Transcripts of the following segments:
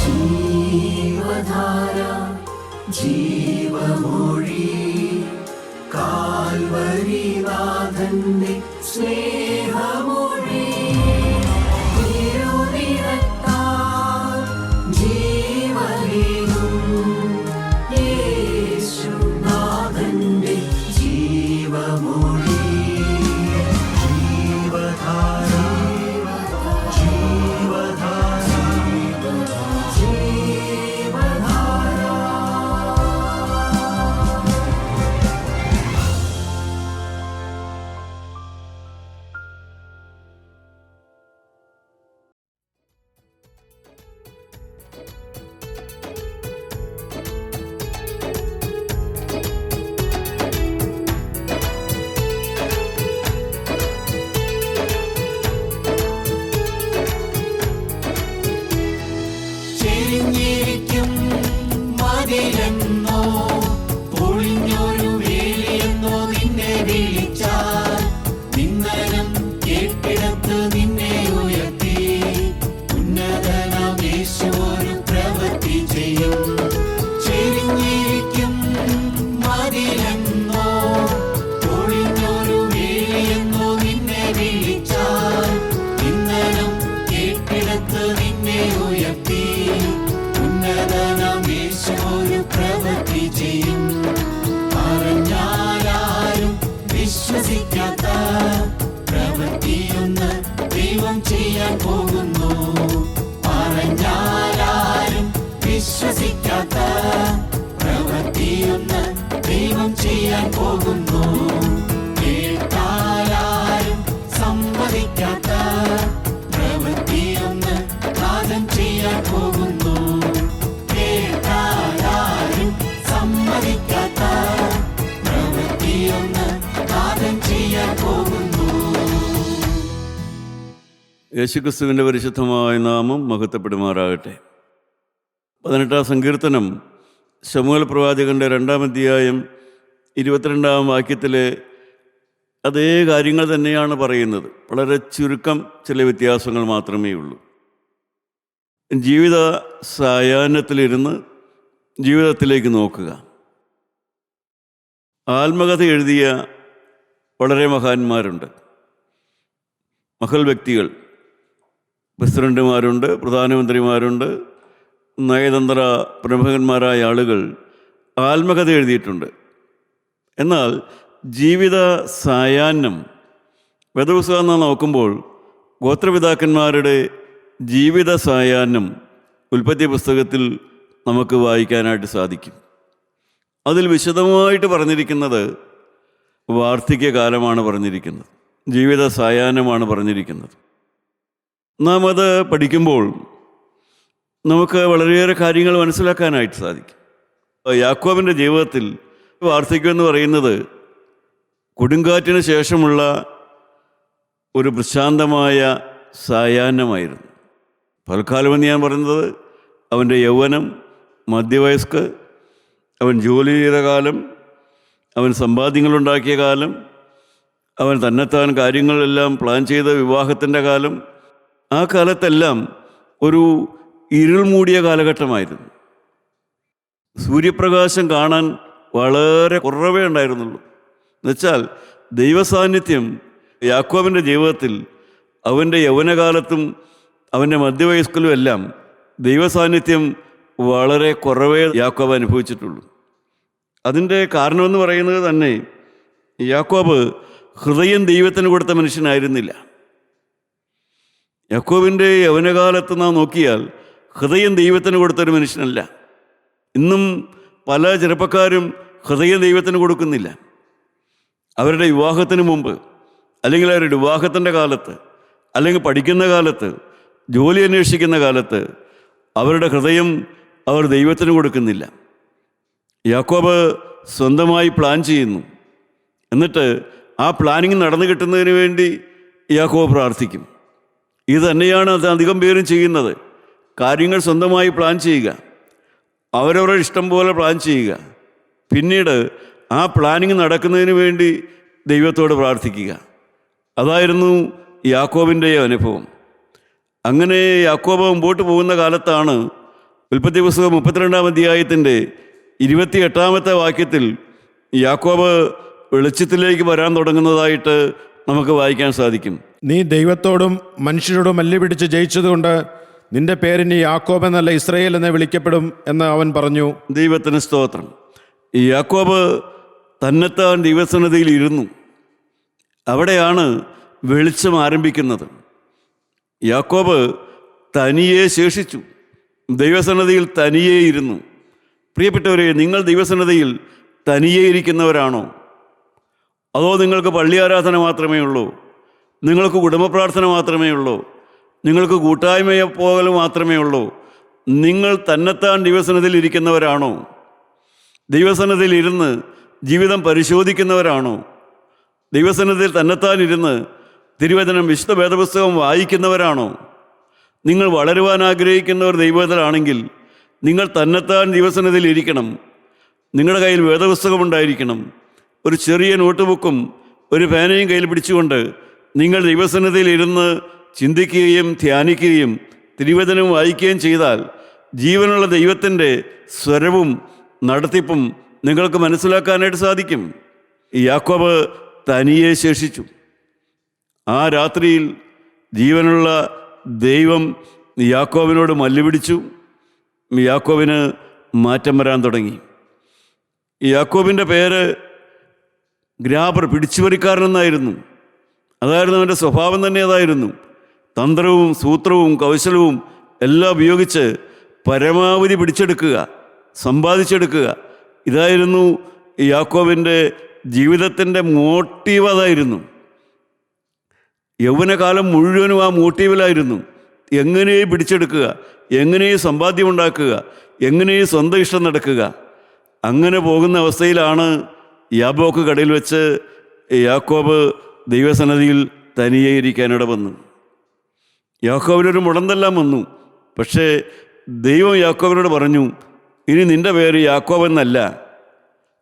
ജീവധാര ജീവമൊഴി കാൽവരിനാഥന്റെ സ്നേഹമൊഴി തിരുനിറത്താൽ ജീവനേകും യേശുനാഥന്റെ ജീവമൊഴി ജീവധാര ജീവധാര ജീവധാര. ചെരിഞ്ഞിരിക്കും മതിലെന്നോ പൊളിഞ്ഞൊരു വേലിയെന്നോ നിന്നെ വിളിച്ചാൽ നിന്നരം കേട്ടിടത്ത് നിന്നെ ഉയർത്തി ഉന്നതനാം യേശു ഒരു പ്രവൃത്തി ചെയ്യും. ചെരിഞ്ഞിരിക്കും മതിലെന്നോ പൊളിഞ്ഞൊരു വേലിയെന്നോ നിന്നെ വിളിച്ചാൽ നിന്നരം കേട്ടിടത്ത് നിന്നെ ഉയർത്തി ഉന്നതനാം യേശു ഒരു പ്രവൃത്തി ചെയ്യും. പറഞ്ഞാലാരും വിശ്വസിക്കാത്ത പ്രവൃത്തിയൊന്ന് ദൈവം ചെയ്യാൻ പോകുന്നു. പറഞ്ഞാലാരും വിശ്വസിക്കാത്ത പ്രവൃത്തിയൊന്ന് ദൈവം ചെയ്യാൻ പോകുന്നു. കേട്ടാലാരും സമ്മതിക്കാത്ത പ്രവൃത്തിയൊന്ന് നാഥൻ ചെയ്യാൻ പോകുന്നു. കേട്ടാലാരും സമ്മതിക്കാത്ത പ്രവൃത്തിയൊന്ന് നാഥൻ ചെയ്യാൻ പോകുന്നു. യേശുക്രിസ്തുവിൻ്റെ പരിശുദ്ധമായ നാമം മഹത്വപ്പെടുമാറാകട്ടെ. 18-ാം സങ്കീർത്തനം ശമൂവേൽ പ്രവാചകൻ്റെ 2-ാം അധ്യായം 22-ാം വാക്യത്തിലെ അതേ കാര്യങ്ങൾ തന്നെയാണ് പറയുന്നത്. വളരെ ചുരുക്കം ചില വ്യത്യാസങ്ങൾ മാത്രമേ ഉള്ളൂ. ജീവിത സായാഹ്നത്തിലിരുന്ന് ജീവിതത്തിലേക്ക് നോക്കുക. ആത്മകഥ എഴുതിയ വളരെ മഹാന്മാരുണ്ട്, മഹൽ വ്യക്തികൾ. പ്രസിഡന്റുമാരുണ്ട്, പ്രധാനമന്ത്രിമാരുണ്ട്, നയതന്ത്ര പ്രമുഖന്മാരായ ആളുകൾ ആത്മകഥ എഴുതിയിട്ടുണ്ട്. എന്നാൽ ജീവിത സായാഹ്നം വേദപുസ്തകം നോക്കുമ്പോൾ ഗോത്രപിതാക്കന്മാരുടെ ജീവിത സായാഹ്നം ഉൽപ്പത്തി പുസ്തകത്തിൽ നമുക്ക് വായിക്കാനായിട്ട് സാധിക്കും. അതിൽ വിശദമായിട്ട് പറഞ്ഞിരിക്കുന്നത് വാർദ്ധക്യകാലമാണ് പറഞ്ഞിരിക്കുന്നത്, ജീവിത സായാഹ്നമാണ് പറഞ്ഞിരിക്കുന്നത്. നാം അത് പഠിക്കുമ്പോൾ നമുക്ക് വളരെയേറെ കാര്യങ്ങൾ മനസ്സിലാക്കാനായിട്ട് സാധിക്കും. യാക്കോബിൻ്റെ ജീവിതത്തിൽ വാർദ്ധക്യം എന്ന് പറയുന്നത് കൊടുങ്കാറ്റിന് ശേഷമുള്ള ഒരു പ്രശാന്തമായ സായാഹ്നമായിരുന്നു. തൽക്കാലമെന്ന് ഞാൻ പറയുന്നത് അവൻ്റെ യൗവനം, മധ്യവയസ്ക്, അവൻ ജോലി ചെയ്ത കാലം, അവൻ സമ്പാദ്യങ്ങളുണ്ടാക്കിയ കാലം, അവൻ തന്നെത്താൻ കാര്യങ്ങളെല്ലാം പ്ലാൻ ചെയ്ത വിവാഹത്തിൻ്റെ കാലം, ആ കാലത്തെല്ലാം ഒരു ഇരുൾ മൂടിയ കാലഘട്ടമായിരുന്നു. സൂര്യപ്രകാശം കാണാൻ വളരെ കുറവേ ഉണ്ടായിരുന്നുള്ളൂ. എന്നുവെച്ചാൽ ദൈവസാന്നിധ്യം യാക്കോബിൻ്റെ ജീവിതത്തിൽ അവൻ്റെ യൗവനകാലത്തും അവൻ്റെ മധ്യവയസ്കിലും എല്ലാം ദൈവസാന്നിധ്യം വളരെ കുറവേ യാക്കോബ് അനുഭവിച്ചിട്ടുള്ളൂ. അതിൻ്റെ കാരണമെന്ന് പറയുന്നത് തന്നെ യാക്കോബ് ഹൃദയം ദൈവത്തിന് കൊടുത്ത മനുഷ്യനായിരുന്നില്ല. യാക്കോബിൻ്റെ യൗവനകാലത്ത് നാം നോക്കിയാൽ ഹൃദയം ദൈവത്തിന് കൊടുത്തൊരു മനുഷ്യനല്ല. ഇന്നും പല ചെറുപ്പക്കാരും ഹൃദയം ദൈവത്തിന് കൊടുക്കുന്നില്ല. അവരുടെ വിവാഹത്തിന് മുമ്പ്, അല്ലെങ്കിൽ അവരുടെ വിവാഹത്തിൻ്റെ കാലത്ത്, അല്ലെങ്കിൽ പഠിക്കുന്ന കാലത്ത്, ജോലി അന്വേഷിക്കുന്ന കാലത്ത് അവരുടെ ഹൃദയം അവർ ദൈവത്തിന് കൊടുക്കുന്നില്ല. യാക്കോബ് സ്വന്തമായി പ്ലാൻ ചെയ്യുന്നു. എന്നിട്ട് ആ പ്ലാനിങ് നടന്നു കിട്ടുന്നതിന് വേണ്ടി യാക്കോബ് പ്രാർത്ഥിക്കും. ഇത് തന്നെയാണ് അത് അധികം പേരും ചെയ്യുന്നത്. കാര്യങ്ങൾ സ്വന്തമായി പ്ലാൻ ചെയ്യുക, അവരവരുടെ ഇഷ്ടം പോലെ പ്ലാൻ ചെയ്യുക, പിന്നീട് ആ പ്ലാനിങ് നടക്കുന്നതിന് വേണ്ടി ദൈവത്തോട് പ്രാർത്ഥിക്കുക. അതായിരുന്നു യാക്കോബിൻ്റെ അനുഭവം. അങ്ങനെ യാക്കോബ് മുമ്പോട്ട് പോകുന്ന കാലത്താണ് ഉൽപ്പത്തി പുസ്തകം 32-ാം അധ്യായത്തിൻ്റെ 28-ാമത്തെ വാക്യത്തിൽ യാക്കോബ് വെളിച്ചത്തിലേക്ക് വരാൻ തുടങ്ങുന്നതായിട്ട് നമുക്ക് വായിക്കാൻ സാധിക്കും. നീ ദൈവത്തോടും മനുഷ്യരോടും മല്ലുപിടിച്ച് ജയിച്ചതുകൊണ്ട് നിന്റെ പേരിന് യാക്കോബ് എന്നല്ല ഇസ്രായേൽ എന്ന് വിളിക്കപ്പെടും എന്ന് അവൻ പറഞ്ഞു. ദൈവത്തിന് സ്തോത്രം. ഈ യാക്കോബ് തന്നെത്താൻ ദൈവസന്നിധിയിൽ ഇരുന്നു. അവിടെയാണ് വെളിച്ചം ആരംഭിക്കുന്നത്. യാക്കോബ് തനിയെ ശേഷിച്ചു, ദൈവസന്നിധിയിൽ തനിയെ ഇരുന്നു. പ്രിയപ്പെട്ടവരെ, നിങ്ങൾ ദൈവസന്നിധിയിൽ തനിയെ ഇരിക്കുന്നവരാണോ? അതോ നിങ്ങൾക്ക് പള്ളി ആരാധന മാത്രമേ ഉള്ളൂ? നിങ്ങൾക്ക് കുടുംബ പ്രാർത്ഥന മാത്രമേ ഉള്ളൂ? നിങ്ങൾക്ക് കൂട്ടായ്മയെ പോകൽ മാത്രമേ ഉള്ളൂ? നിങ്ങൾ തന്നെത്താൻ ദൈവസന്നിധിയിൽ ഇരിക്കുന്നവരാണോ? ദൈവസന്നിധിയിൽ ഇരുന്ന് ജീവിതം പരിശോധിക്കുന്നവരാണോ? ദൈവസന്നിധിയിൽ തന്നെത്താൻ ഇരുന്ന് തിരുവചനം, വിശുദ്ധ വേദപുസ്തകം വായിക്കുന്നവരാണോ? നിങ്ങൾ വളരുവാൻ ആഗ്രഹിക്കുന്നവർ ദൈവത്തിലാണെങ്കിൽ നിങ്ങൾ തന്നെത്താൻ ദൈവസന്നിധിയിൽ ഇരിക്കണം. നിങ്ങളുടെ കയ്യിൽ വേദപുസ്തകം ഉണ്ടായിരിക്കണം. ഒരു ചെറിയ നോട്ട് ബുക്കും ഒരു പേനയും കയ്യിൽ പിടിച്ചുകൊണ്ട് നിങ്ങൾ ദൈവസന്നിധിയിൽ ഇരുന്ന് ചിന്തിക്കുകയും ധ്യാനിക്കുകയും തിരുവചനം വായിക്കുകയും ചെയ്താൽ ജീവനുള്ള ദൈവത്തിൻ്റെ സ്വരവും നടത്തിപ്പും നിങ്ങൾക്ക് മനസ്സിലാക്കാനായിട്ട് സാധിക്കും. യാക്കോബ് തനിയെ ശേഷിച്ചു. ആ രാത്രിയിൽ ജീവനുള്ള ദൈവം യാക്കോബിനോട് മല്ലുപിടിച്ചു. യാക്കോബിന് മാറ്റം വരാൻ തുടങ്ങി. യാക്കോബിൻ്റെ പേര് ഗ്രാബർ, പിടിച്ചുപറിക്കാരനെന്നായിരുന്നു. അതായിരുന്നു അവൻ്റെ സ്വഭാവം തന്നെ. അതായിരുന്നു തന്ത്രവും സൂത്രവും കൗശലവും എല്ലാം ഉപയോഗിച്ച് പരമാവധി പിടിച്ചെടുക്കുക, സമ്പാദിച്ചെടുക്കുക. ഇതായിരുന്നു യാക്കോബിൻ്റെ ജീവിതത്തിൻ്റെ മോട്ടീവ്. അതായിരുന്നു യൗവനകാലം മുഴുവനും ആ മോട്ടീവിലായിരുന്നു. എങ്ങനെ പിടിച്ചെടുക്കുക, എങ്ങനെ സമ്പാദ്യമുണ്ടാക്കുക, എങ്ങനെ സ്വന്തം ഇഷ്ടം നടക്കുക. അങ്ങനെ പോകുന്ന അവസ്ഥയിലാണ് യാബോക്ക് കടയിൽ വെച്ച് യാക്കോബ് ദൈവസന്നിധിയിൽ തനിയെ ഇരിക്കാനിട വന്നു. യാക്കോബിനൊരു മുടന്തെല്ലാം വന്നു. പക്ഷേ ദൈവം യാക്കോബിനോട് പറഞ്ഞു, ഇനി നിൻ്റെ പേര് യാക്കോബ് എന്നല്ല,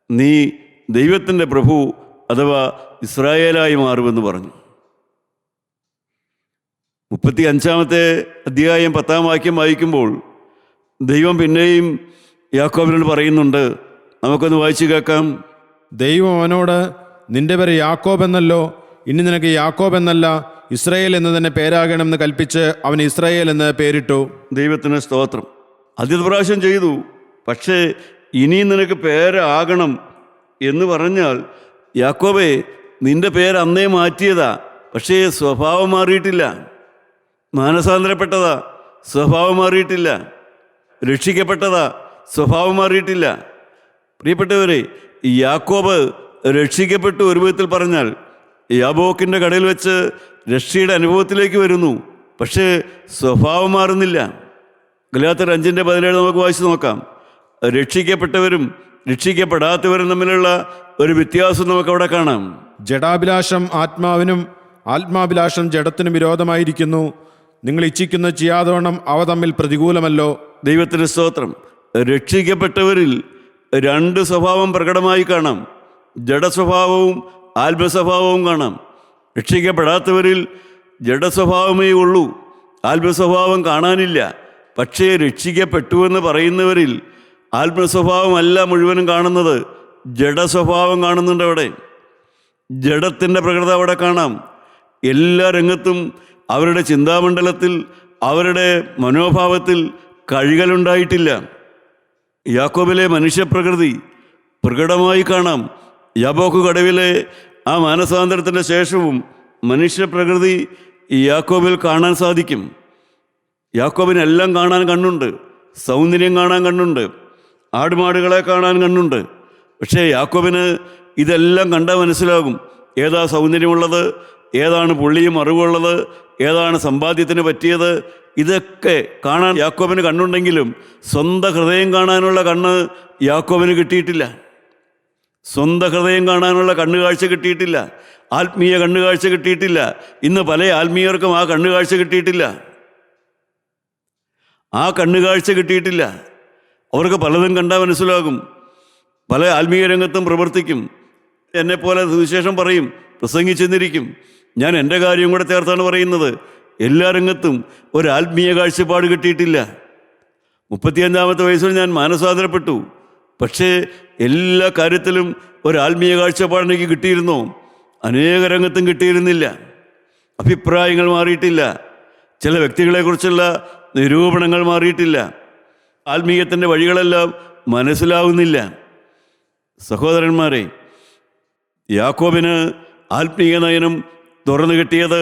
നീ ദൈവത്തിൻ്റെ പ്രഭു അഥവാ ഇസ്രായേലായി മാറുമെന്ന് പറഞ്ഞു. 35-ാമത്തെ അധ്യായം 10-ാം വാക്യം വായിക്കുമ്പോൾ ദൈവം പിന്നെയും യാക്കോബിനോട് പറയുന്നുണ്ട്. നമുക്കൊന്ന് വായിച്ചു കേൾക്കാം. ദൈവം അവനോട്, നിന്റെ പേര് യാക്കോബ് എന്നല്ലോ, ഇനി നിനക്ക് യാക്കോബ് എന്നല്ല ഇസ്രായേൽ എന്ന് തന്നെ പേരാകണമെന്ന് കൽപ്പിച്ച് അവൻ ഇസ്രായേൽ എന്ന് പേരിട്ടു. ദൈവത്തിന് സ്തോത്രം. ആദ്യത്തെ പ്രാവശ്യം ചെയ്തു. പക്ഷേ ഇനി നിനക്ക് പേരാകണം എന്ന് പറഞ്ഞാൽ, യാക്കോബേ, നിന്റെ പേര് അന്നേ മാറ്റിയതാ, പക്ഷേ സ്വഭാവം മാറിയിട്ടില്ല. മാനസാന്തരപ്പെട്ടതാ, സ്വഭാവം മാറിയിട്ടില്ല. രക്ഷിക്കപ്പെട്ടതാ, സ്വഭാവം മാറിയിട്ടില്ല. പ്രിയപ്പെട്ടവരെ, യാക്കോബ് രക്ഷിക്കപ്പെട്ടു. ഒരു വിധത്തിൽ പറഞ്ഞാൽ യാബോക്കിൻ്റെ കടയിൽ വെച്ച് രക്ഷയുടെ അനുഭവത്തിലേക്ക് വരുന്നു. പക്ഷേ സ്വഭാവം മാറുന്നില്ല. ഗലാത്യർ 5:17 നമുക്ക് വായിച്ചു നോക്കാം. രക്ഷിക്കപ്പെട്ടവരും രക്ഷിക്കപ്പെടാത്തവരും തമ്മിലുള്ള ഒരു വ്യത്യാസം നമുക്കവിടെ കാണാം. ജഡാഭിലാഷം ആത്മാവിനും ആത്മാഭിലാഷം ജഡത്തിനും വിരോധമായിരിക്കുന്നു. നിങ്ങൾ ഇച്ഛിക്കുന്ന ചെയ്യാതോണം അവ തമ്മിൽ പ്രതികൂലമല്ലോ. ദൈവത്തിന് സ്തോത്രം. രക്ഷിക്കപ്പെട്ടവരിൽ 2 സ്വഭാവം പ്രകടമായി കാണാം. ജഡസ്വഭാവവും ആത്മസ്വഭാവവും കാണാം. രക്ഷിക്കപ്പെടാത്തവരിൽ ജഡസ്വഭാവമേ ഉള്ളൂ, ആത്മസ്വഭാവം കാണാനില്ല. പക്ഷേ രക്ഷിക്കപ്പെട്ടുവെന്ന് പറയുന്നവരിൽ ആത്മസ്വഭാവമല്ല മുഴുവനും കാണുന്നത്, ജഡസ്വഭാവം കാണുന്നുണ്ട്. അവിടെ ജഡത്തിൻ്റെ പ്രകൃതം അവിടെ കാണാം. എല്ലാ രംഗത്തും അവരുടെ ചിന്താമണ്ഡലത്തിൽ, അവരുടെ മനോഭാവത്തിൽ കഴുകലുണ്ടായിട്ടില്ല. യാക്കോബിലെ മനുഷ്യപ്രകൃതി പ്രകടമായി കാണാം. യാബോക്ക് കടവിലെ ആ മാനസാന്തരത്തിൻ്റെ ശേഷവും മനുഷ്യപ്രകൃതി യാക്കോബിൽ കാണാൻ സാധിക്കും. യാക്കോബിനെല്ലാം കാണാൻ കണ്ണുണ്ട്, സൗന്ദര്യം കാണാൻ കണ്ണുണ്ട്, ആടുമാടുകളെ കാണാൻ കണ്ണുണ്ട്. പക്ഷേ യാക്കോബിന് ഇതെല്ലാം കണ്ടാൽ മനസ്സിലാകും ഏതാ സൗന്ദര്യമുള്ളത്, ഏതാണ് പുള്ളിയും അറിവുള്ളത്, ഏതാണ് സമ്പാദ്യത്തിന് പറ്റിയത്. ഇതൊക്കെ കാണാൻ യാക്കോബിന് കണ്ണുണ്ടെങ്കിലും സ്വന്തം ഹൃദയം കാണാനുള്ള കണ്ണ് യാക്കോബിന് കിട്ടിയിട്ടില്ല. സ്വന്തം ഹൃദയം കാണാനുള്ള കണ്ണുകാഴ്ച കിട്ടിയിട്ടില്ല. ആത്മീയ കണ്ണുകാഴ്ച കിട്ടിയിട്ടില്ല. ഇന്ന് പല ആത്മീയർക്കും ആ കണ്ണുകാഴ്ച കിട്ടിയിട്ടില്ല. ആ കണ്ണുകാഴ്ച കിട്ടിയിട്ടില്ല. അവർക്ക് പലതും കണ്ടാൽ മനസ്സിലാകും. പല ആത്മീയ രംഗത്തും പ്രവർത്തിക്കും. എന്നെപ്പോലെ സുവിശേഷം പറയും, പ്രസംഗിച്ചെന്നിരിക്കും. ഞാൻ എൻ്റെ കാര്യം കൂടെ ചേർത്താണ് പറയുന്നത്. എല്ലാ രംഗത്തും ഒരു ആത്മീയ കാഴ്ചപ്പാട് കിട്ടിയിട്ടില്ല. 35-ാമത്തെ വയസ്സിൽ ഞാൻ മാനസാന്തരപ്പെട്ടു. പക്ഷേ എല്ലാ കാര്യത്തിലും ഒരു ആത്മീയ കാഴ്ചപ്പാട് എനിക്ക് കിട്ടിയിരുന്നോ? അനേക രംഗത്തും കിട്ടിയിരുന്നില്ല. അഭിപ്രായങ്ങൾ മാറിയിട്ടില്ല. ചില വ്യക്തികളെക്കുറിച്ചുള്ള നിരൂപണങ്ങൾ മാറിയിട്ടില്ല. ആത്മീയത്തിൻ്റെ വഴികളെല്ലാം മനസ്സിലാവുന്നില്ല. സഹോദരന്മാരെ, യാക്കോബിന് ആത്മീയ നയനം തുറന്നു കിട്ടിയത്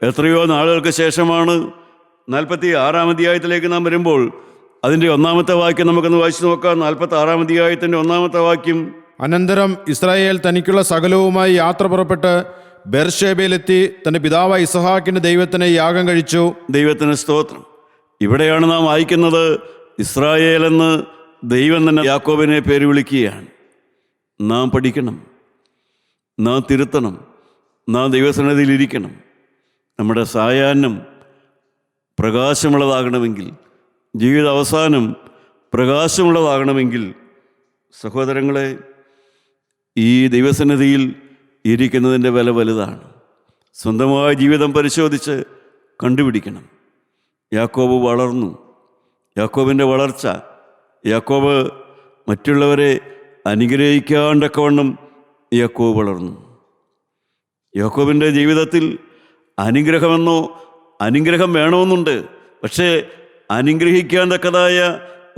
എത്രയോ നാളുകൾക്ക് ശേഷമാണ്. 46-ാം അധ്യായത്തിലേക്ക് നാം വരുമ്പോൾ അതിൻ്റെ 1-ാമത്തെ വാക്യം നമുക്കൊന്ന് വായിച്ചു നോക്കാം. 46-ാം അധ്യായത്തിൻ്റെ 1-ാമത്തെ വാക്യം: അനന്തരം ഇസ്രായേൽ തനിക്കുള്ള സകലവുമായി യാത്ര പുറപ്പെട്ട് ബെർഷേബയിലെത്തി തന്റെ പിതാവായ ഇസഹാക്കിന്റെ ദൈവത്തിന് യാഗം കഴിച്ചു. ദൈവത്തിന് സ്തോത്രം. ഇവിടെയാണ് നാം വായിക്കുന്നത്, ഇസ്രായേൽ എന്ന് ദൈവം തന്നെ യാക്കോബിനെ പേര് വിളിക്കുകയാണ്. നാം പഠിക്കണം, നാം തിരുത്തണം, നാം ദൈവസന്നിധിയിലിരിക്കണം. നമ്മുടെ സായാഹ്നം പ്രകാശമുള്ളതാകണമെങ്കിൽ, ജീവിത അവസാനം പ്രകാശമുള്ളതാകണമെങ്കിൽ, സഹോദരങ്ങളെ, ഈ ദൈവസന്നിധിയിൽ ഇരിക്കുന്നതിൻ്റെ വില വലുതാണ്. സ്വന്തമായ ജീവിതം പരിശോധിച്ച് കണ്ടുപിടിക്കണം. യാക്കോബ് വളർന്നു. യാക്കോബിൻ്റെ വളർച്ച, യാക്കോബ് മറ്റുള്ളവരെ അനുഗ്രഹിക്കാണ്ടക്കവണ്ണം യാക്കോബ് വളർന്നു. യാക്കോബിൻ്റെ ജീവിതത്തിൽ അനുഗ്രഹമെന്നോ അനുഗ്രഹം വേണമെന്നുണ്ട്. പക്ഷേ അനുഗ്രഹിക്കാൻ തക്കതായ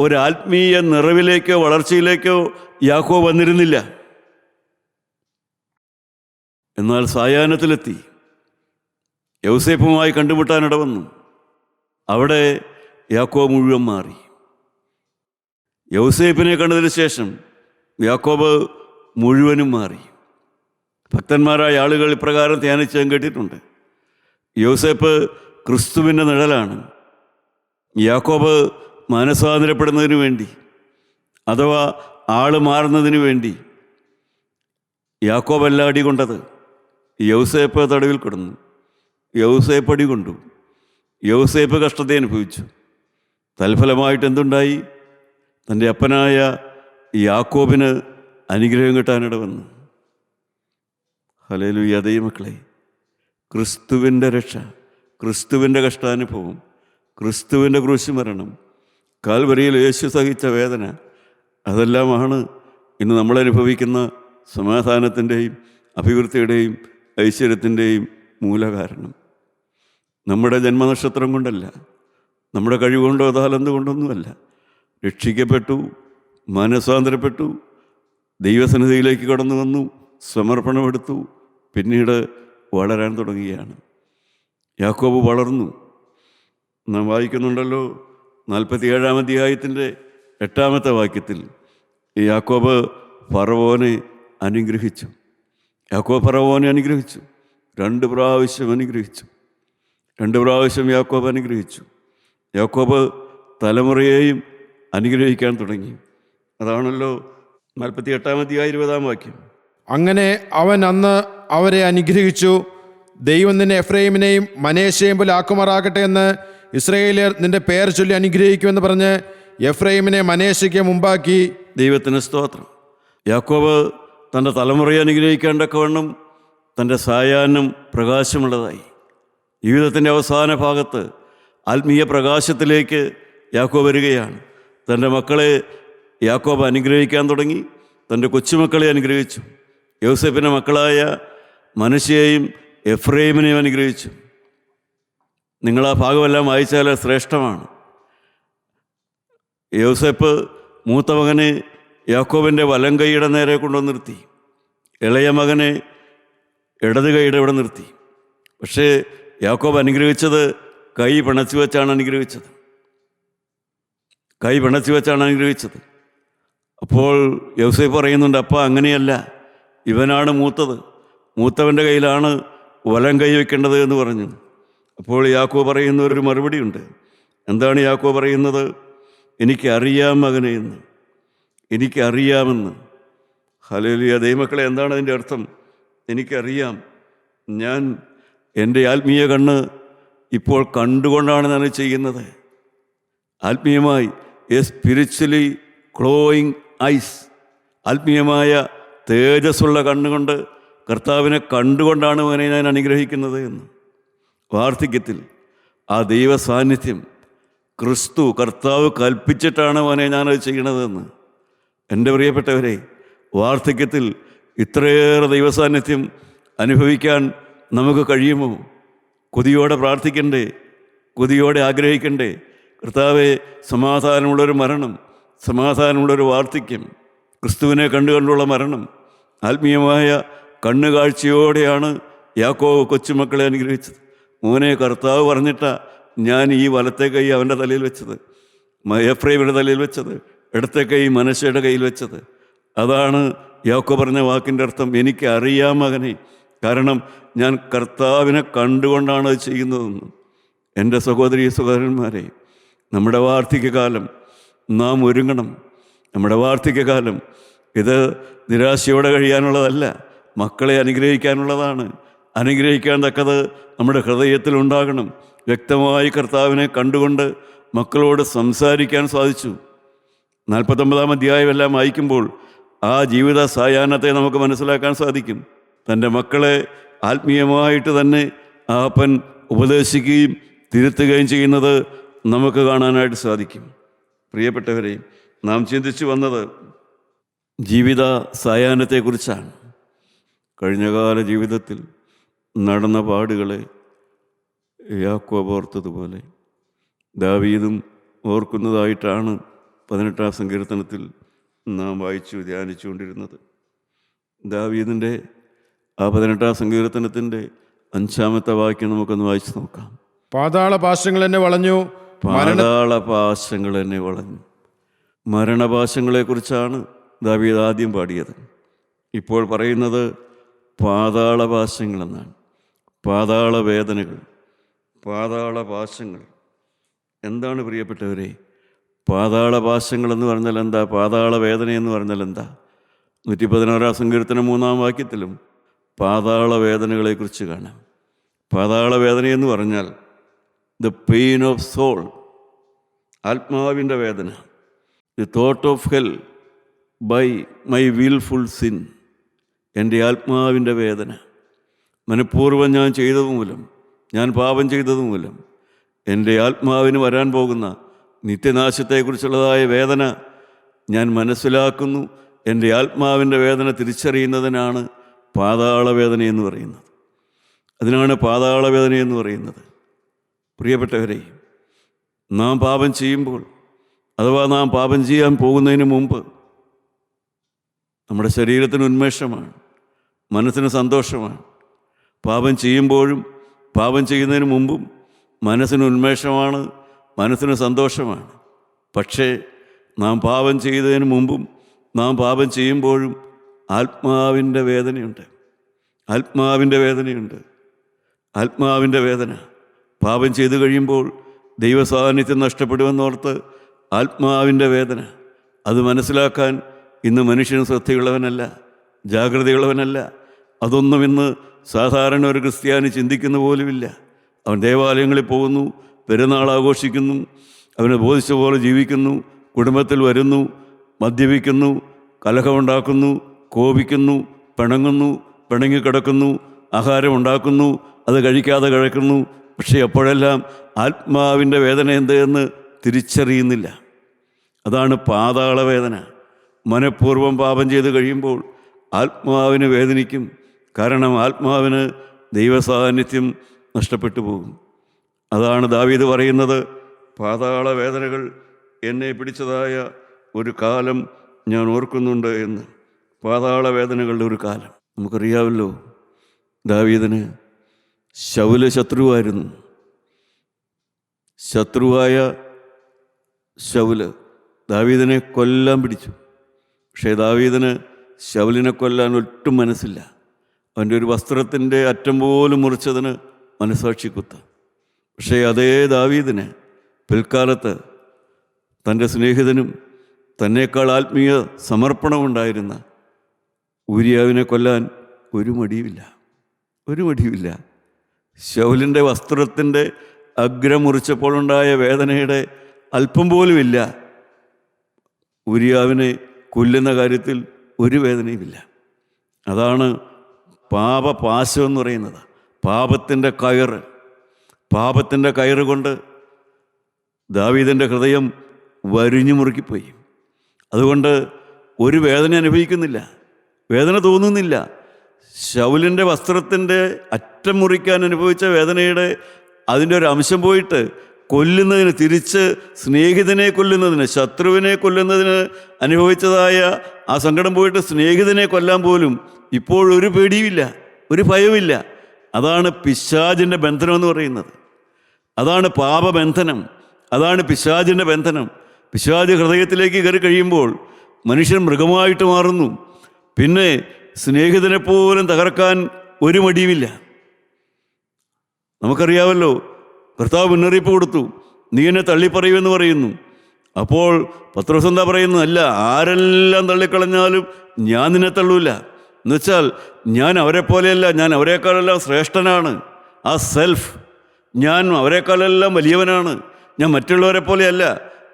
ഒരു ആത്മീയ നിറവിലേക്കോ വളർച്ചയിലേക്കോ യാക്കോബ് വന്നിരുന്നില്ല. എന്നാൽ സായാഹ്നത്തിലെത്തി. യൗസേപ്പുമായി കണ്ടുമുട്ടാനിട വന്നു. അവിടെ യാക്കോബ് മുഴുവൻ മാറി. യൗസേപ്പിനെ കണ്ടതിന് ശേഷം യാക്കോബ് മുഴുവനും മാറി. ഭക്തന്മാരായ ആളുകൾ ഇപ്രകാരം ധ്യാനിച്ച് കേട്ടിട്ടുണ്ട്: യൗസേപ്പ് ക്രിസ്തുവിൻ്റെ നിഴലാണ്. യാക്കോബ് മാനസാന്തരപ്പെടുന്നതിന് വേണ്ടി, അഥവാ ആള് മാറുന്നതിന് വേണ്ടി യാക്കോബല്ല അടികൊണ്ടത്. യൗസേപ്പ് തടവിൽ കിടന്നു. യൗസേപ്പ് അടികൊണ്ടു. യൗസേപ്പ് കഷ്ടത അനുഭവിച്ചു. തൽഫലമായിട്ട് എന്തുണ്ടായി? തൻ്റെ അപ്പനായ യാക്കോബിന് അനുഗ്രഹം കിട്ടാനിട വന്നു. ഹല്ലേലൂയ. ദൈവമക്കളെ, ക്രിസ്തുവിൻ്റെ രക്ഷ, ക്രിസ്തുവിൻ്റെ കഷ്ടാനുഭവം, ക്രിസ്തുവിൻ്റെ ക്രൂശുമരണം, കാൽവരിയിൽ യേശു സഹിച്ച വേദന, അതെല്ലാമാണ് ഇന്ന് നമ്മളനുഭവിക്കുന്ന സമാധാനത്തിൻ്റെയും അഭിവൃദ്ധിയുടെയും ഐശ്വര്യത്തിൻ്റെയും മൂലകാരണം. നമ്മുടെ ജന്മനക്ഷത്രം കൊണ്ടല്ല, നമ്മുടെ കഴിവുകൊണ്ടോ താലന്ത് കൊണ്ടൊന്നുമല്ല. രക്ഷിക്കപ്പെട്ടു, മാനസാന്തരപ്പെട്ടു, ദൈവസന്നിധിയിലേക്ക് കടന്നു വന്നു, സമർപ്പണമെടുത്തു, പിന്നീട് വളരാൻ തുടങ്ങുകയാണ്. യാക്കോബ് വളർന്നു. നാം വായിക്കുന്നുണ്ടല്ലോ 47-ാം അധ്യായത്തിൻ്റെ 8-ാമത്തെ വാക്യത്തിൽ യാക്കോബ് ഫറവോനെ അനുഗ്രഹിച്ചു. യാക്കോബ് ഫറവോനെ അനുഗ്രഹിച്ചു. 2 പ്രാവശ്യം അനുഗ്രഹിച്ചു. 2 പ്രാവശ്യം യാക്കോബ് അനുഗ്രഹിച്ചു. യാക്കോബ് തലമുറയെയും അനുഗ്രഹിക്കാൻ തുടങ്ങി. അതാണല്ലോ 48-ാം അധ്യായം 20-ാം വാക്യം. അങ്ങനെ അവൻ അന്ന് അവരെ അനുഗ്രഹിച്ചു. ദൈവം നിന്നെ എഫ്രൈമിനെയും മനേശയെയും പോലെ ആക്കുമാറാകട്ടെ എന്ന് ഇസ്രായേലിയർ നിന്റെ പേർ ചൊല്ലി അനുഗ്രഹിക്കുമെന്ന് പറഞ്ഞ് എഫ്രൈമിനെ മനേശയ്ക്ക് മുമ്പാക്കി. ദൈവത്തിന് സ്തോത്രം. യാക്കോബ് തൻ്റെ തലമുറയെ അനുഗ്രഹിക്കേണ്ടക്കവണ്ണം തൻ്റെ സായാഹ്നം പ്രകാശമുള്ളതായി. ജീവിതത്തിൻ്റെ അവസാന ഭാഗത്ത് ആത്മീയ പ്രകാശത്തിലേക്ക് യാക്കോബ് വരികയാണ്. തൻ്റെ മക്കളെ യാക്കോബ് അനുഗ്രഹിക്കാൻ തുടങ്ങി. തൻ്റെ കൊച്ചുമക്കളെ അനുഗ്രഹിച്ചു. യോസേപ്പിൻ്റെ മക്കളായ മനശ്ശയെയും എഫ്രൈമിനെയും അനുഗ്രഹിച്ചു. നിങ്ങൾ ആ ഭാഗമെല്ലാം വായിച്ചാൽ ശ്രേഷ്ഠമാണ്. യോസേപ്പ് മൂത്ത മകനെ യാക്കോബിൻ്റെ വലം കൈയുടെ നേരെ കൊണ്ടുവന്ന് നിർത്തി. ഇളയ മകനെ ഇടത് കൈയുടെ ഇവിടെ നിർത്തി. പക്ഷേ യാക്കോബ് അനുഗ്രഹിച്ചത് കൈ പിണച്ചു വെച്ചാണ് അനുഗ്രഹിച്ചത്. കൈ പിണച്ചു വെച്ചാണ് അനുഗ്രഹിച്ചത്. അപ്പോൾ യോസേപ്പ് പറയുന്നുണ്ട്, അപ്പ അങ്ങനെയല്ല, ഇവനാണ് മൂത്തത്, മൂത്തവൻ്റെ കയ്യിലാണ് വലം കൈ വെക്കേണ്ടത് എന്ന് പറഞ്ഞു. അപ്പോൾ യാക്കോബ് പറയുന്ന ഒരു മറുപടിയുണ്ട്. എന്താണ് യാക്കോബ് പറയുന്നത്? എനിക്കറിയാം മകനെ എന്ന്, എനിക്കറിയാമെന്ന്. ഹല്ലേലൂയ. ദൈവമക്കളെ, എന്താണ് അതിൻ്റെ അർത്ഥം? എനിക്കറിയാം. ഞാൻ എൻ്റെ ആത്മീയ കണ്ണ് ഇപ്പോൾ കണ്ടുകൊണ്ടാണ് ഞാൻ ചെയ്യുന്നത്. ആത്മീയമായി സ്പിരിച്വലി ഗ്ലോയിങ് ഐസ്, ആത്മീയമായ തേജസ്സുള്ള കണ്ണുകൊണ്ട് കർത്താവിനെ കണ്ടുകൊണ്ടാണ് അവനെ ഞാൻ അനുഗ്രഹിക്കുന്നത് എന്ന്. വാർദ്ധക്യത്തിൽ ആ ദൈവ സാന്നിധ്യം ക്രിസ്തു കർത്താവ് കൽപ്പിച്ചിട്ടാണ് മോനെ ഞാനത് ചെയ്യണതെന്ന്. എൻ്റെ പ്രിയപ്പെട്ടവരെ, വാർദ്ധക്യത്തിൽ ഇത്രയേറെ ദൈവസാന്നിധ്യം അനുഭവിക്കാൻ നമുക്ക് കഴിയുമോ? കൊതിയോടെ പ്രാർത്ഥിക്കണ്ടേ? കൊതിയോടെ ആഗ്രഹിക്കണ്ടേ? കർത്താവെ, സമാധാനമുള്ളൊരു മരണം, സമാധാനമുള്ളൊരു വാർദ്ധക്യം, ക്രിസ്തുവിനെ കണ്ടുകൊണ്ടുള്ള മരണം. ആത്മീയമായ കണ്ണുകാഴ്ചയോടെയാണ് യാക്കോബ് കൊച്ചുമക്കളെ അനുഗ്രഹിച്ചത്. മോനെ, കർത്താവ് പറഞ്ഞിട്ടാ ഞാൻ ഈ വലത്തെ കൈ അവൻ്റെ തലയിൽ വെച്ചത്, എഫ്രൈമിൻ്റെ തലയിൽ വെച്ചത്, ഇടത്തെ കൈ മനശ്ശയുടെ കയ്യിൽ വെച്ചത്. അതാണ് യാക്കോബ് പറഞ്ഞ വാക്കിൻ്റെ അർത്ഥം. എനിക്ക് അറിയാം മകനെ, കാരണം ഞാൻ കർത്താവിനെ കണ്ടുകൊണ്ടാണ് അത് ചെയ്യുന്നതെന്ന്. എൻ്റെ സഹോദരീ സഹോദരന്മാരെ, നമ്മുടെ വാർദ്ധക്യകാലം നാം ഒരുങ്ങണം. നമ്മുടെ വാർദ്ധക്യകാലം ഇത് നിരാശയോടെ കഴിയാനുള്ളതല്ല, മക്കളെ അനുഗ്രഹിക്കാനുള്ളതാണ്. അനുഗ്രഹിക്കാൻ തക്കത് നമ്മുടെ ഹൃദയത്തിലുണ്ടാകണം. വ്യക്തമായി കർത്താവിനെ കണ്ടുകൊണ്ട് മക്കളോട് സംസാരിക്കാൻ സാധിച്ചു. 49-ാം അധ്യായം എല്ലാം വായിക്കുമ്പോൾ ആ ജീവിത സായാഹ്നത്തെ നമുക്ക് മനസ്സിലാക്കാൻ സാധിക്കും. തൻ്റെ മക്കളെ ആത്മീയമായിട്ട് തന്നെ ആ അപ്പൻ ഉപദേശിക്കുകയും തിരുത്തുകയും ചെയ്യുന്നത് നമുക്ക് കാണാനായിട്ട് സാധിക്കും. പ്രിയപ്പെട്ടവരെ, നാം ചിന്തിച്ചു വന്നത് ജീവിത സായാഹ്നത്തെക്കുറിച്ചാണ്. കഴിഞ്ഞകാല ജീവിതത്തിൽ നടന്ന പാടുകളെ യാക്കോബ് ഓർത്തതുപോലെ ദാവീദും ഓർക്കുന്നതായിട്ടാണ് 18-ാം സങ്കീർത്തനത്തിൽ നാം വായിച്ചു ധ്യാനിച്ചുകൊണ്ടിരുന്നത്. ദാവീദിൻ്റെ ആ 18-ാം സങ്കീർത്തനത്തിൻ്റെ 5-ാമത്തെ വാക്യം നമുക്കൊന്ന് വായിച്ചു നോക്കാം. പാതാളപാശങ്ങൾ എന്നെ വളഞ്ഞു, പാതാളപാശങ്ങൾ എന്നെ വളഞ്ഞു. മരണപാശങ്ങളെക്കുറിച്ചാണ് ദാവീദ് ആദ്യം പാടിയത്. ഇപ്പോൾ പറയുന്നത് പാതാളപാശങ്ങളെന്നാണ്. പാതാള വേദനകൾ, പാതാളപാശങ്ങൾ. എന്താണ് പ്രിയപ്പെട്ടവരെ പാതാളപാശങ്ങളെന്ന് പറഞ്ഞാൽ എന്താ? പാതാള വേദനയെന്ന് പറഞ്ഞാൽ എന്താ? 116-ാം സങ്കീർത്തനം 3-ാം വാക്യത്തിലും പാതാള വേദനകളെക്കുറിച്ച് കാണാം. പാതാള വേദനയെന്ന് പറഞ്ഞാൽ ദ പെയിൻ ഓഫ് സോൾ, ആത്മാവിൻ്റെ വേദന. The thought of hell by my willful sin, എൻ്റെ ആത്മാവിൻ്റെ വേദന. മനഃപൂർവ്വം ഞാൻ ചെയ്തത് മൂലം, ഞാൻ പാപം ചെയ്തത് മൂലം എൻ്റെ ആത്മാവിന് വരാൻ പോകുന്ന നിത്യനാശത്തെക്കുറിച്ചുള്ളതായ വേദന ഞാൻ മനസ്സിലാക്കുന്നു. എൻ്റെ ആത്മാവിൻ്റെ വേദന തിരിച്ചറിയുന്നതിനാണ് പാതാളവേദനയെന്ന് പറയുന്നത്. അതിനാണ് പാതാളവേദനയെന്ന് പറയുന്നത്. പ്രിയപ്പെട്ടവരെ, നാം പാപം ചെയ്യുമ്പോൾ, അഥവാ നാം പാപം ചെയ്യാൻ പോകുന്നതിന് മുമ്പ് നമ്മുടെ ശരീരത്തിന് ഉന്മേഷമാണ്, മനസ്സിന് സന്തോഷമാണ്. പാപം ചെയ്യുമ്പോഴും പാപം ചെയ്യുന്നതിന് മുമ്പും മനസ്സിന് ഉന്മേഷമാണ്, മനസ്സിന് സന്തോഷമാണ്. പക്ഷേ നാം പാപം ചെയ്തതിന് മുമ്പും നാം പാപം ചെയ്യുമ്പോഴും ആത്മാവിൻ്റെ വേദനയുണ്ട്. ആത്മാവിൻ്റെ വേദനയുണ്ട്. ആത്മാവിൻ്റെ വേദന. പാപം ചെയ്തു കഴിയുമ്പോൾ ദൈവസാന്നിധ്യം നഷ്ടപ്പെടുമെന്നോർത്ത് ആത്മാവിൻ്റെ വേദന. അത് മനസ്സിലാക്കാൻ ഇന്ന് മനുഷ്യന് ശ്രദ്ധയുള്ളവനല്ല, ജാഗ്രതയുള്ളവനല്ല. അതൊന്നും ഇന്ന് സാധാരണ ഒരു ക്രിസ്ത്യാനി ചിന്തിക്കുന്ന പോലുമില്ല. അവൻ ദേവാലയങ്ങളിൽ പോകുന്നു, പെരുന്നാൾ ആഘോഷിക്കുന്നു, അവനെ ബോധിച്ച പോലെ ജീവിക്കുന്നു, കുടുംബത്തിൽ വരുന്നു, മദ്യപിക്കുന്നു, കലഹമുണ്ടാക്കുന്നു, കോപിക്കുന്നു, പിണങ്ങുന്നു, പിണങ്ങിക്കിടക്കുന്നു, ആഹാരമുണ്ടാക്കുന്നു, അത് കഴിക്കാതെ കിടക്കുന്നു. പക്ഷേ അപ്പോഴെല്ലാം ആത്മാവിൻ്റെ വേദന എന്തെന്ന് തിരിച്ചറിയുന്നില്ല. അതാണ് പാതാളവേദന. മനഃപൂർവ്വം പാപം ചെയ്ത് കഴിയുമ്പോൾ ആത്മാവിന് വേദനിക്കും. കാരണം ആത്മാവിന് ദൈവസാന്നിധ്യം നഷ്ടപ്പെട്ടു പോകും. അതാണ് ദാവീദ് പറയുന്നത്, പാതാള വേദനകൾ എന്നെ പിടിച്ചതായ ഒരു കാലം ഞാൻ ഓർക്കുന്നുണ്ട് എന്ന്. പാതാള വേദനകളുടെ ഒരു കാലം. നമുക്കറിയാമല്ലോ, ദാവീദിന് ശൗല് ശത്രുവായിരുന്നു. ശത്രുവായ ശൗല് ദാവീദിനെ കൊല്ലാൻ പിടിച്ചു. പക്ഷേ ദാവീദിന് ശൗലിനെ കൊല്ലാൻ ഒട്ടും മനസ്സില്ല. അവൻ്റെ ഒരു വസ്ത്രത്തിൻ്റെ അറ്റം പോലും മുറിച്ചതിന് മനസാക്ഷി കുത്ത്. പക്ഷേ അതേ ദാവീദിന് പിൽക്കാലത്ത് തൻ്റെ സ്നേഹിതനും തന്നേക്കാൾ ആത്മീയ സമർപ്പണമുണ്ടായിരുന്ന ഊരിയാവിനെ കൊല്ലാൻ ഒരു മടിയുമില്ല. ശൗലിൻ്റെ വസ്ത്രത്തിൻ്റെ അഗ്രം മുറിച്ചപ്പോഴുണ്ടായ വേദനയുടെ അല്പം പോലുമില്ല. ഊരിയാവിനെ കൊല്ലുന്ന കാര്യത്തിൽ ഒരു വേദനയുമില്ല. അതാണ് പാപപാശം എന്ന് പറയുന്നത്. പാപത്തിൻ്റെ കയറ് കൊണ്ട് ദാവീദിൻ്റെ ഹൃദയം വരിഞ്ഞു മുറുക്കിപ്പോയി. അതുകൊണ്ട് ഒരു വേദന അനുഭവിക്കുന്നില്ല, വേദന തോന്നുന്നില്ല. ശൗലിൻ്റെ വസ്ത്രത്തിൻ്റെ അറ്റം മുറിക്കാൻ അനുഭവിച്ച വേദനയുടെ അതിൻ്റെ ഒരു അംശം പോയിട്ട് കൊല്ലുന്നതിന്, തിരിച്ച് സ്നേഹിതനെ കൊല്ലുന്നതിന്, ശത്രുവിനെ കൊല്ലുന്നതിന് അനുഭവിച്ചതായ ആ സങ്കടം പോയിട്ട് സ്നേഹിതനെ കൊല്ലാൻ പോലും ഇപ്പോഴൊരു പേടിയുമില്ല, ഒരു ഭയവുമില്ല. അതാണ് പിശാചിൻ്റെ ബന്ധനം എന്ന് പറയുന്നത്. അതാണ് പാപബന്ധനം, അതാണ് പിശാചിൻ്റെ ബന്ധനം. പിശാച് ഹൃദയത്തിലേക്ക് കയറി കഴിയുമ്പോൾ മനുഷ്യൻ മൃഗമായിട്ട് മാറുന്നു. പിന്നെ സ്നേഹിതനെ പോലും തകർക്കാൻ ഒരു മടിയുമില്ല. നമുക്കറിയാമല്ലോ, കർത്താവ് മുന്നറിയിപ്പ് കൊടുത്തു, നീ എന്നെ തള്ളിപ്പറയുമെന്ന് പറയുന്നു. അപ്പോൾ പത്രോസ് എന്താ പറയുന്നത്? അല്ല, ആരെല്ലാം തള്ളിക്കളഞ്ഞാലും ഞാൻ നിന്നെ തള്ളൂല. എന്നുവെച്ചാൽ ഞാൻ അവരെ പോലെയല്ല, ഞാൻ അവരെക്കാളെല്ലാം ശ്രേഷ്ഠനാണ്. ആ സെൽഫ്, ഞാൻ അവരെക്കാളെല്ലാം വലിയവനാണ്. ഞാൻ മറ്റുള്ളവരെ പോലെയല്ല,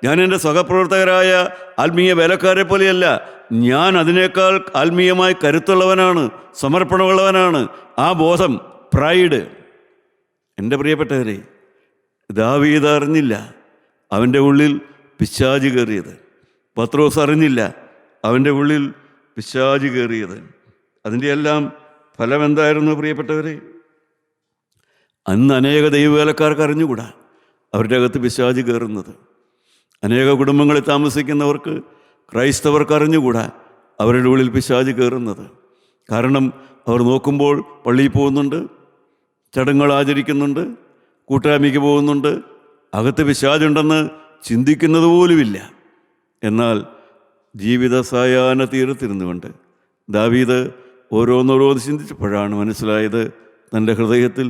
ഞാൻ എൻ്റെ സഹപ്രവർത്തകരായ ആത്മീയ വേലക്കാരെ പോലെയല്ല, ഞാൻ അതിനേക്കാൾ ആത്മീയമായി കരുത്തുള്ളവനാണ്, സമർപ്പണമുള്ളവനാണ്. ആ ബോധം, പ്രൈഡ്. എൻ്റെ പ്രിയപ്പെട്ടവരെ, ദാവീദ് അറിഞ്ഞില്ല അവൻ്റെ ഉള്ളിൽ പിശാച് കയറിയത്. പത്രോസ് അറിഞ്ഞില്ല അവൻ്റെ ഉള്ളിൽ പിശാച് കയറിയത്. അതിൻ്റെ എല്ലാം ഫലം എന്തായിരുന്നു പ്രിയപ്പെട്ടവരെ? അന്ന് അനേക ദൈവവേലക്കാർക്ക് അറിഞ്ഞുകൂടാ അവരുടെ അകത്ത് പിശാച് കയറുന്നത്. അനേക കുടുംബങ്ങളിൽ താമസിക്കുന്നവർക്ക്, ക്രൈസ്തവർക്ക് അറിഞ്ഞുകൂടാ അവരുടെ ഉള്ളിൽ പിശാച് കയറുന്നത്. കാരണം അവർ നോക്കുമ്പോൾ പള്ളിയിൽ പോകുന്നുണ്ട്, ചടങ്ങുകൾ ആചരിക്കുന്നുണ്ട്, കൂട്ടായ്മയ്ക്ക് പോകുന്നുണ്ട്, അകത്ത് പിശാചുണ്ടെന്ന് ചിന്തിക്കുന്നത് പോലുമില്ല. എന്നാൽ ജീവിത സായാഹ്ന തീരത്തിരുന്നുകൊണ്ട് ദാവീദ് ഓരോന്നോരോന്ന് ചിന്തിച്ചപ്പോഴാണ് മനസ്സിലായത് തൻ്റെ ഹൃദയത്തിൽ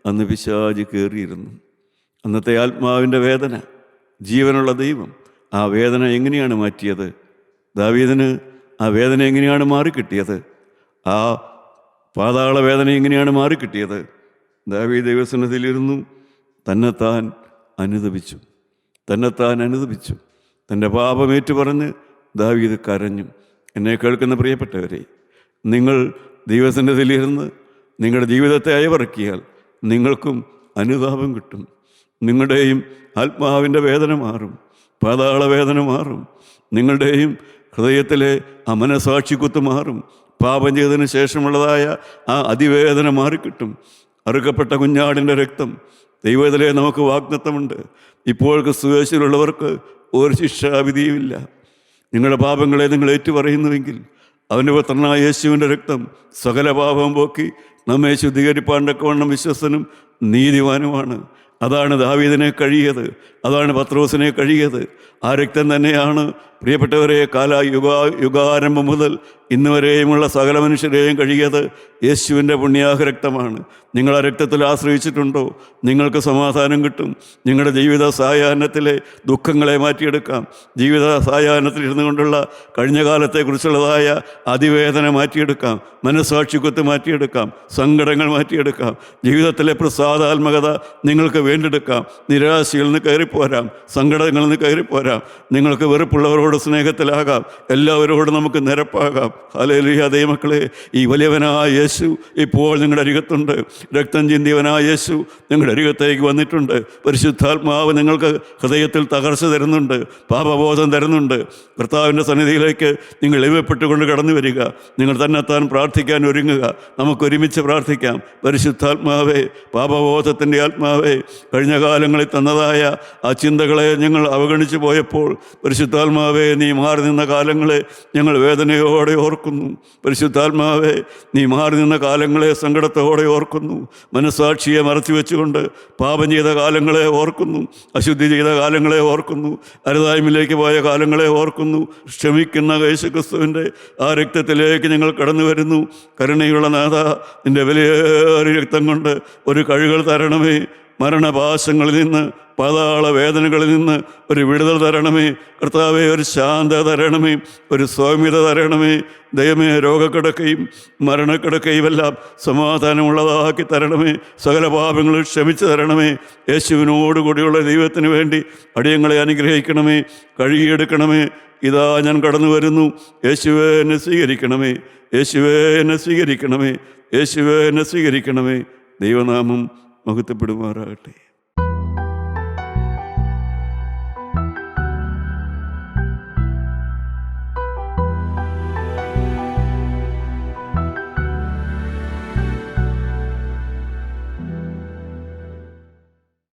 അന്ന് പിശാച് കയറിയിരുന്നു. അന്നത്തെ ആത്മാവിൻ്റെ വേദന, ജീവനുള്ള ദൈവം ആ വേദന എങ്ങനെയാണ് മാറ്റിയത്? ദാവീദിന് ആ വേദന എങ്ങനെയാണ് മാറിക്കിട്ടിയത്? ആ പാതാള വേദന എങ്ങനെയാണ് മാറിക്കിട്ടിയത്? ദാവീദ് ദൈവസന്നിധിയിലിരുന്നു തന്നെത്താൻ അനുതപിച്ചു. തൻ്റെ പാപമേറ്റു പറഞ്ഞ് ദാവീദ് കരഞ്ഞു. എന്നെ കേൾക്കുന്ന പ്രിയപ്പെട്ടവരെ, നിങ്ങൾ ദൈവസന്നിധിയിലിരുന്ന് നിങ്ങളുടെ ജീവിതത്തെ അയവിറക്കിയാൽ നിങ്ങൾക്കും അനുതാപം കിട്ടും. നിങ്ങളുടെയും ആത്മാവിൻ്റെ വേദന മാറും, പാതാള വേദന മാറും. നിങ്ങളുടെയും ഹൃദയത്തിലെ ആ മനസാക്ഷിക്കുത്ത് മാറും. പാപം ചെയ്തതിന് ശേഷമുള്ളതായ ആ അതിവേദന മാറിക്കിട്ടും. അറുക്കപ്പെട്ട കുഞ്ഞാടിൻ്റെ രക്തം, ദൈവത്തിലെ നമുക്ക് വാഗ്ദത്തമുണ്ട്. ഇപ്പോൾ ക്രിസ്തുയേശുവിലുള്ളവർക്ക് ഒരു ശിക്ഷാവിധിയുമില്ല. നിങ്ങളുടെ പാപങ്ങളെ നിങ്ങൾ ഏറ്റുപറയുന്നുവെങ്കിൽ അവൻ്റെ പുത്രനായ യേശുവിൻ്റെ രക്തം സകല പാപം പോക്കി നമ്മെ ശുദ്ധീകരിപ്പാൻ തക്കവണ്ണം വിശ്വസ്തനും നീതിമാനുമാണ്. അതാണ് ദാവീദിനെ കഴിയത്, അതാണ് പത്രോസിനെ കഴിയത്. ആ രക്തം തന്നെയാണ് പ്രിയപ്പെട്ടവരെ യുഗാരംഭം മുതൽ ഇന്ന് വരെയുമുള്ള സകല മനുഷ്യരെയും കഴിയത്. യേശുവിൻ്റെ പുണ്യാഹ രക്തമാണ്. നിങ്ങൾ ആ രക്തത്തിൽ ആശ്രയിച്ചിട്ടുണ്ടോ? നിങ്ങൾക്ക് സമാധാനം കിട്ടും. നിങ്ങളുടെ ജീവിത സായാഹ്നത്തിലെ ദുഃഖങ്ങളെ മാറ്റിയെടുക്കാം. ജീവിത സായാഹ്നത്തിൽ ഇരുന്നു കൊണ്ടുള്ള കഴിഞ്ഞ കാലത്തെക്കുറിച്ചുള്ളതായ അതിവേദന മാറ്റിയെടുക്കാം. മനസ്സാക്ഷിക്കുത്ത് മാറ്റിയെടുക്കാം. സങ്കടങ്ങൾ മാറ്റിയെടുക്കാം. ജീവിതത്തിലെ പ്രസാദാത്മകത നിങ്ങൾക്ക് വീണ്ടെടുക്കാം. നിരാശയിൽ നിന്ന് കയറിപ്പോരാം, സങ്കടങ്ങളിൽ നിന്ന് കയറിപ്പോരാം. നിങ്ങൾക്ക് വെറുപ്പുള്ളവരോട് സ്നേഹത്തിലാകാം. എല്ലാവരോടും നമുക്ക് നിരപ്പാകാം. ഹല്ലേലൂയ. ദൈവമക്കളെ, ഈ വലിയവനായ യേശു ഇപ്പോൾ നിങ്ങളുടെ അരികത്തുണ്ട്. രക്തം ചിന്തിയവനായ യേശു നിങ്ങളുടെ അരികത്തേക്ക് വന്നിട്ടുണ്ട്. പരിശുദ്ധാത്മാവ് നിങ്ങൾക്ക് ഹൃദയത്തിൽ തകർച്ച തരുന്നുണ്ട്, പാപബോധം തരുന്നുണ്ട്. കർത്താവിൻ്റെ സന്നിധിയിലേക്ക് നിങ്ങൾ എളിമപ്പെട്ടുകൊണ്ട് കടന്നു വരിക. നിങ്ങൾ തന്നെത്താൻ പ്രാർത്ഥിക്കാൻ ഒരുങ്ങുക. നമുക്കൊരുമിച്ച് പ്രാർത്ഥിക്കാം. പരിശുദ്ധാത്മാവേ, പാപബോധത്തിൻ്റെ ആത്മാവേ, കഴിഞ്ഞ കാലങ്ങളിൽ തന്നതായ ആ ചിന്തകളെ ഞങ്ങൾ അവഗണിച്ചു പോയപ്പോൾ പരിശുദ്ധാത്മാവേ, നീ മാറി നിന്ന കാലങ്ങളെ ഞങ്ങൾ വേദനയോടെ ഓർക്കുന്നു. പരിശുദ്ധാത്മാവേ, നീ മാറി നിന്ന കാലങ്ങളെ സങ്കടത്തോടെ ഓർക്കുന്നു. മനസ്സാക്ഷിയെ മറച്ചു വെച്ചുകൊണ്ട് പാപം ചെയ്ത കാലങ്ങളെ ഓർക്കുന്നു. അശുദ്ധി ചെയ്ത കാലങ്ങളെ ഓർക്കുന്നു. അരുതായ്മയിലേക്ക് പോയ കാലങ്ങളെ ഓർക്കുന്നു. ക്ഷമിക്കുന്ന യേശുക്രിസ്തുവിൻ്റെ ആ രക്തത്തിലേക്ക് ഞങ്ങൾ കടന്നു വരുന്നു. കരുണയുള്ള നാഥ, നിൻ്റെ വിലയേറിയ രക്തം കൊണ്ട് ഒരു കഴുകൽ തരണമേ. മരണപാശങ്ങളിൽ നിന്ന്, പാതാള വേദനകളിൽ നിന്ന് ഒരു വിടുതൽ തരണമേ. കർത്താവേ, ഒരു ശാന്തത തരണമേ, ഒരു സൗമ്യത തരണമേ. ദൈവമേ, രോഗക്കിടക്കയും മരണക്കിടക്കയും എല്ലാം സമാധാനമുള്ളതാക്കി തരണമേ. സകല പാപങ്ങളും ക്ഷമിച്ചു തരണമേ. യേശുവിനോട് കൂടിയുള്ള ദൈവത്തിന് വേണ്ടി അടിയങ്ങളെ അനുഗ്രഹിക്കണമേ, കഴുകിയെടുക്കണമേ. ഇതാ ഞാൻ കടന്നു വരുന്നു. യേശുവേ, എന്നെ സ്വീകരിക്കണമേ. യേശുവേ, എന്നെ സ്വീകരിക്കണമേ. യേശുവേ, എന്നെ സ്വീകരിക്കണമേ. ദൈവനാമം മഹത്വപ്പെടുമാറാകട്ടെ.